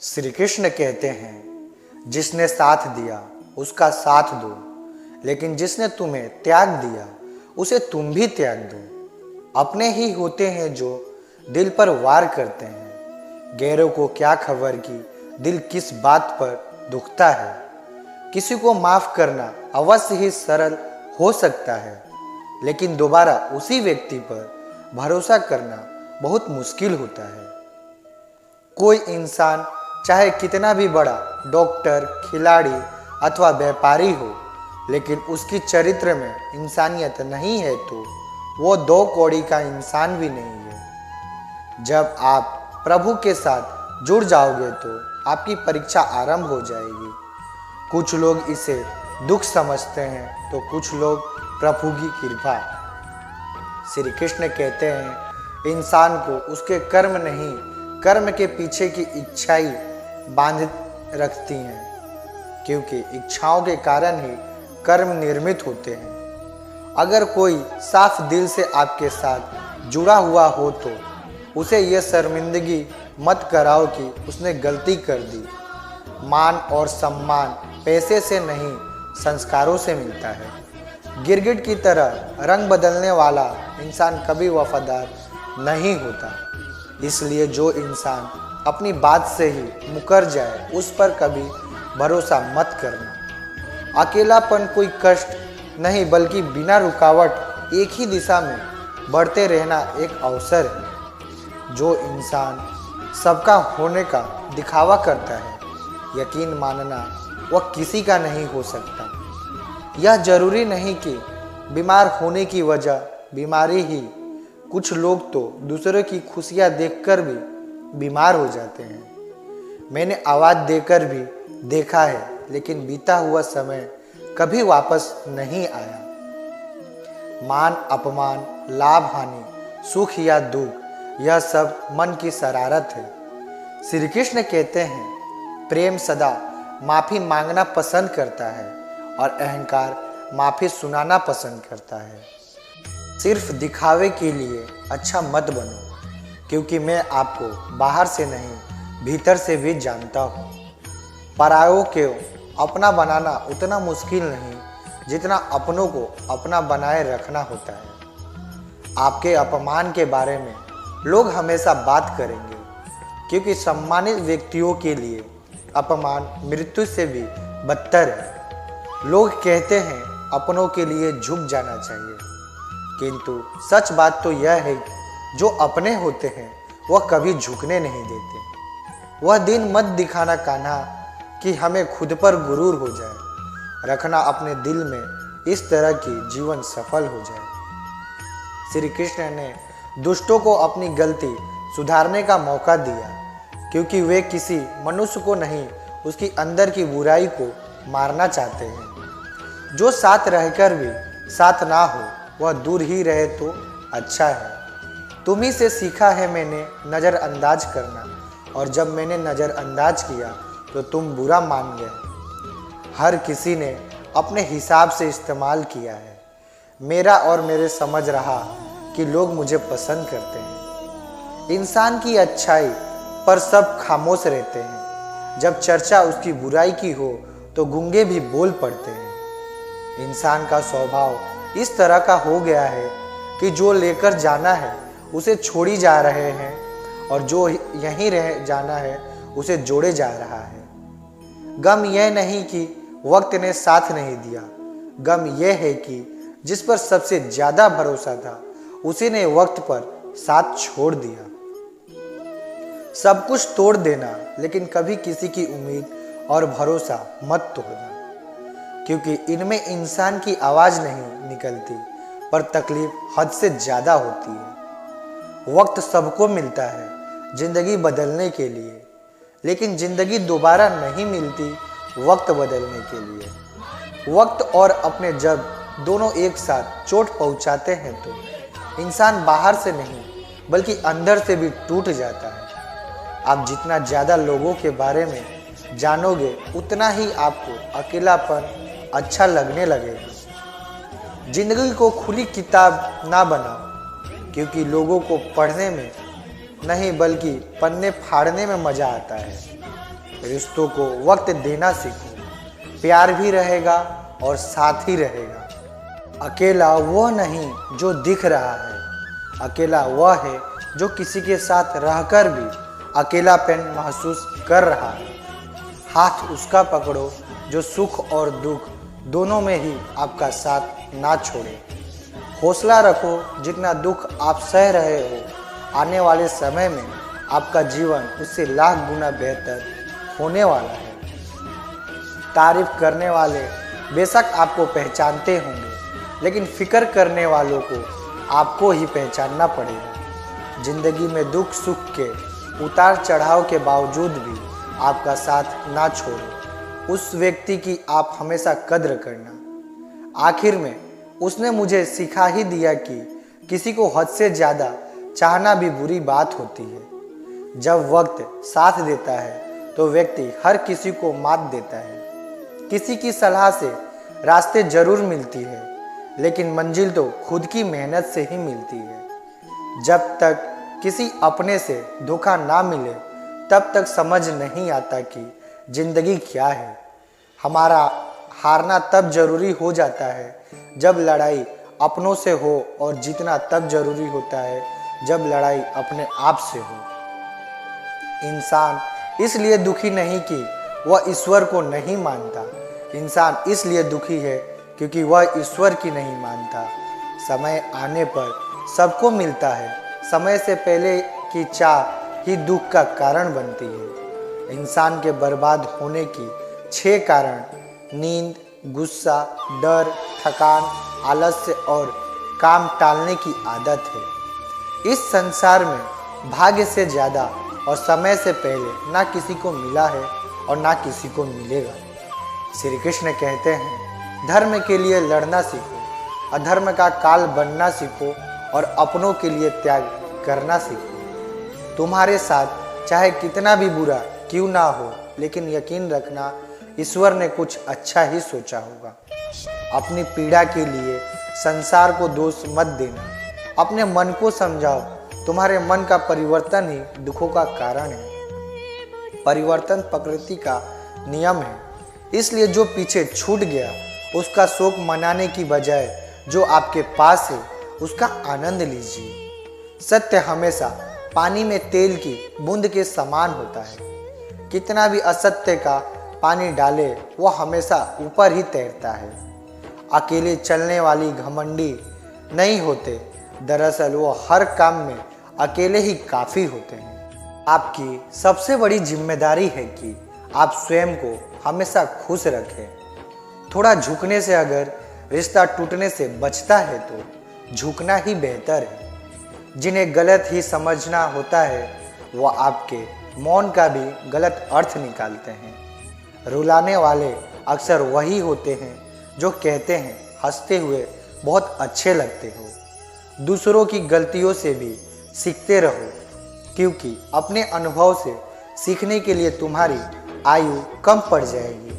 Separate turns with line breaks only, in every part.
श्री कृष्ण कहते हैं, जिसने साथ दिया उसका साथ दो, लेकिन जिसने तुम्हें त्याग दिया उसे तुम भी त्याग दो। अपने ही होते हैं जो दिल पर वार करते हैं, गैरों को क्या खबर कि दिल किस बात पर दुखता है। किसी को माफ करना अवश्य ही सरल हो सकता है, लेकिन दोबारा उसी व्यक्ति पर भरोसा करना बहुत मुश्किल होता है। कोई इंसान चाहे कितना भी बड़ा डॉक्टर, खिलाड़ी अथवा व्यापारी हो, लेकिन उसकी चरित्र में इंसानियत नहीं है तो वो दो कौड़ी का इंसान भी नहीं है। जब आप प्रभु के साथ जुड़ जाओगे तो आपकी परीक्षा आरंभ हो जाएगी। कुछ लोग इसे दुख समझते हैं तो कुछ लोग प्रभु की कृपा। श्री कृष्ण कहते हैं, इंसान को उसके कर्म नहीं, कर्म के पीछे की इच्छाई बांध रखती हैं, क्योंकि इच्छाओं के कारण ही कर्म निर्मित होते हैं। अगर कोई साफ दिल से आपके साथ जुड़ा हुआ हो तो उसे यह शर्मिंदगी मत कराओ कि उसने गलती कर दी। मान और सम्मान पैसे से नहीं, संस्कारों से मिलता है। गिरगिट की तरह रंग बदलने वाला इंसान कभी वफादार नहीं होता। इसलिए जो इंसान अपनी बात से ही मुकर जाए उस पर कभी भरोसा मत करना। अकेलापन कोई कष्ट नहीं, बल्कि बिना रुकावट एक ही दिशा में बढ़ते रहना एक अवसर है। जो इंसान सबका होने का दिखावा करता है, यकीन मानना वह किसी का नहीं हो सकता। यह जरूरी नहीं कि बीमार होने की वजह बीमारी ही, कुछ लोग तो दूसरों की खुशियां देखकर भी बीमार हो जाते हैं। मैंने आवाज़ देकर भी देखा है, लेकिन बीता हुआ समय कभी वापस नहीं आया। मान अपमान, लाभ हानि, सुख या दुख, यह सब मन की शरारत है। श्री कृष्ण कहते हैं, प्रेम सदा माफ़ी मांगना पसंद करता है और अहंकार माफ़ी सुनाना पसंद करता है। सिर्फ दिखावे के लिए अच्छा मत बनो, क्योंकि मैं आपको बाहर से नहीं भीतर से भी जानता हूँ। परायों को अपना बनाना उतना मुश्किल नहीं जितना अपनों को अपना बनाए रखना होता है। आपके अपमान के बारे में लोग हमेशा बात करेंगे, क्योंकि सम्मानित व्यक्तियों के लिए अपमान मृत्यु से भी बदतर है। लोग कहते हैं अपनों के लिए झुक जाना चाहिए, किंतु सच बात तो यह है कि जो अपने होते हैं वह कभी झुकने नहीं देते। वह दिन मत दिखाना कान्हा कि हमें खुद पर गुरूर हो जाए। रखना अपने दिल में इस तरह की जीवन सफल हो जाए। श्री कृष्ण ने दुष्टों को अपनी गलती सुधारने का मौका दिया, क्योंकि वे किसी मनुष्य को नहीं, उसकी अंदर की बुराई को मारना चाहते हैं। जो साथ रहकर भी साथ ना हो वह दूर ही रहे तो अच्छा है। तुम्ही से सीखा है मैंने नज़रअंदाज करना, और जब मैंने नज़रअंदाज किया तो तुम बुरा मान गए। हर किसी ने अपने हिसाब से इस्तेमाल किया है। मेरा और मेरे समझ रहा कि लोग मुझे पसंद करते हैं। इंसान की अच्छाई पर सब खामोश रहते हैं। जब चर्चा उसकी बुराई की हो तो गूंगे भी बोल पड़ते हैं। इंसान का स्वभाव इस तरह का हो गया है कि जो लेकर जाना है उसे छोड़ी जा रहे हैं, और जो यहीं रह जाना है उसे जोड़े जा रहा है। गम यह नहीं कि वक्त ने साथ नहीं दिया, गम यह है कि जिस पर सबसे ज़्यादा भरोसा था उसी ने वक्त पर साथ छोड़ दिया। सब कुछ तोड़ देना, लेकिन कभी किसी की उम्मीद और भरोसा मत तोड़ना, क्योंकि इनमें इंसान की आवाज़ नहीं निकलती, पर तकलीफ हद से ज़्यादा होती है। वक्त सबको मिलता है जिंदगी बदलने के लिए, लेकिन जिंदगी दोबारा नहीं मिलती वक्त बदलने के लिए। वक्त और अपने जब दोनों एक साथ चोट पहुंचाते हैं तो इंसान बाहर से नहीं बल्कि अंदर से भी टूट जाता है। आप जितना ज़्यादा लोगों के बारे में जानोगे उतना ही आपको अकेलापन अच्छा लगने लगेगा। जिंदगी को खुली किताब ना बनाओ, क्योंकि लोगों को पढ़ने में नहीं बल्कि पन्ने फाड़ने में मजा आता है। रिश्तों को वक्त देना सीखो, प्यार भी रहेगा और साथ ही रहेगा। अकेला वो नहीं जो दिख रहा है, अकेला वह है जो किसी के साथ रहकर भी अकेलापन महसूस कर रहा है। हाथ उसका पकड़ो जो सुख और दुख दोनों में ही आपका साथ ना छोड़े। हौसला रखो, जितना दुख आप सह रहे हो आने वाले समय में आपका जीवन उससे लाख गुना बेहतर होने वाला है। तारीफ करने वाले बेशक आपको पहचानते होंगे, लेकिन फिक्र करने वालों को आपको ही पहचानना पड़ेगा। जिंदगी में दुख सुख के उतार चढ़ाव के बावजूद भी आपका साथ ना छोड़े उस व्यक्ति की आप हमेशा कद्र करना। आखिर में उसने मुझे सिखा ही दिया कि किसी को हद से ज़्यादा चाहना भी बुरी बात होती है। जब वक्त साथ देता है तो व्यक्ति हर किसी को मात देता है। किसी की सलाह से रास्ते जरूर मिलती है, लेकिन मंजिल तो खुद की मेहनत से ही मिलती है। जब तक किसी अपने से धोखा ना मिले तब तक समझ नहीं आता कि जिंदगी क्या है। हमारा हारना तब जरूरी हो जाता है जब लड़ाई अपनों से हो, और जीतना तब जरूरी होता है जब लड़ाई अपने आप से हो। इंसान इसलिए दुखी नहीं कि वह ईश्वर को नहीं मानता, इंसान इसलिए दुखी है क्योंकि वह ईश्वर की नहीं मानता। समय आने पर सबको मिलता है, समय से पहले की चाह ही दुख का कारण बनती है। इंसान के बर्बाद होने की 6 कारण नींद, गुस्सा, डर, थकान, आलस्य और काम टालने की आदत है। इस संसार में भाग्य से ज़्यादा और समय से पहले ना किसी को मिला है और ना किसी को मिलेगा। श्री कृष्ण कहते हैं, धर्म के लिए लड़ना सीखो, अधर्म का काल बनना सीखो और अपनों के लिए त्याग करना सीखो। तुम्हारे साथ चाहे कितना भी बुरा क्यों ना हो, लेकिन यकीन रखना ईश्वर ने कुछ अच्छा ही सोचा होगा। अपनी पीड़ा के लिए संसार को दोष मत देना, अपने मन को समझाओ। तुम्हारे मन का परिवर्तन ही दुखों का कारण है। परिवर्तन प्रकृति का नियम है, इसलिए जो पीछे छूट गया उसका शोक मनाने की बजाय जो आपके पास है उसका आनंद लीजिए। सत्य हमेशा पानी में तेल की बूंद के समान होता है। कितना भी असत्य का पानी डाले वो हमेशा ऊपर ही तैरता है। अकेले चलने वाली घमंडी नहीं होते, दरअसल वो हर काम में अकेले ही काफ़ी होते हैं। आपकी सबसे बड़ी जिम्मेदारी है कि आप स्वयं को हमेशा खुश रखें। थोड़ा झुकने से अगर रिश्ता टूटने से बचता है तो झुकना ही बेहतर है। जिन्हें गलत ही समझना होता है वो आपके मौन का भी गलत अर्थ निकालते हैं। रुलाने वाले अक्सर वही होते हैं जो कहते हैं हंसते हुए बहुत अच्छे लगते हो। दूसरों की गलतियों से भी सीखते रहो, क्योंकि अपने अनुभव से सीखने के लिए तुम्हारी आयु कम पड़ जाएगी।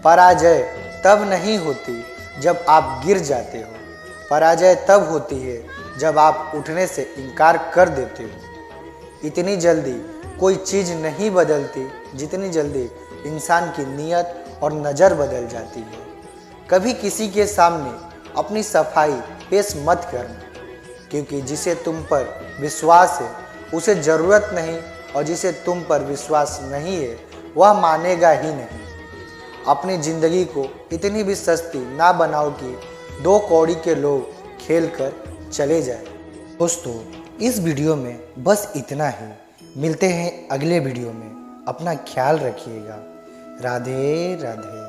पराजय तब नहीं होती जब आप गिर जाते हो, पराजय तब होती है जब आप उठने से इनकार कर देते हो। इतनी जल्दी कोई चीज़ नहीं बदलती जितनी जल्दी इंसान की नीयत और नज़र बदल जाती है। कभी किसी के सामने अपनी सफाई पेश मत करना, क्योंकि जिसे तुम पर विश्वास है उसे ज़रूरत नहीं, और जिसे तुम पर विश्वास नहीं है वह मानेगा ही नहीं। अपनी ज़िंदगी को इतनी भी सस्ती ना बनाओ कि 2 कौड़ी के लोग खेल कर चले जाए। दोस्तों, इस वीडियो में बस इतना ही। मिलते हैं अगले वीडियो में। अपना ख्याल रखिएगा। राधे राधे।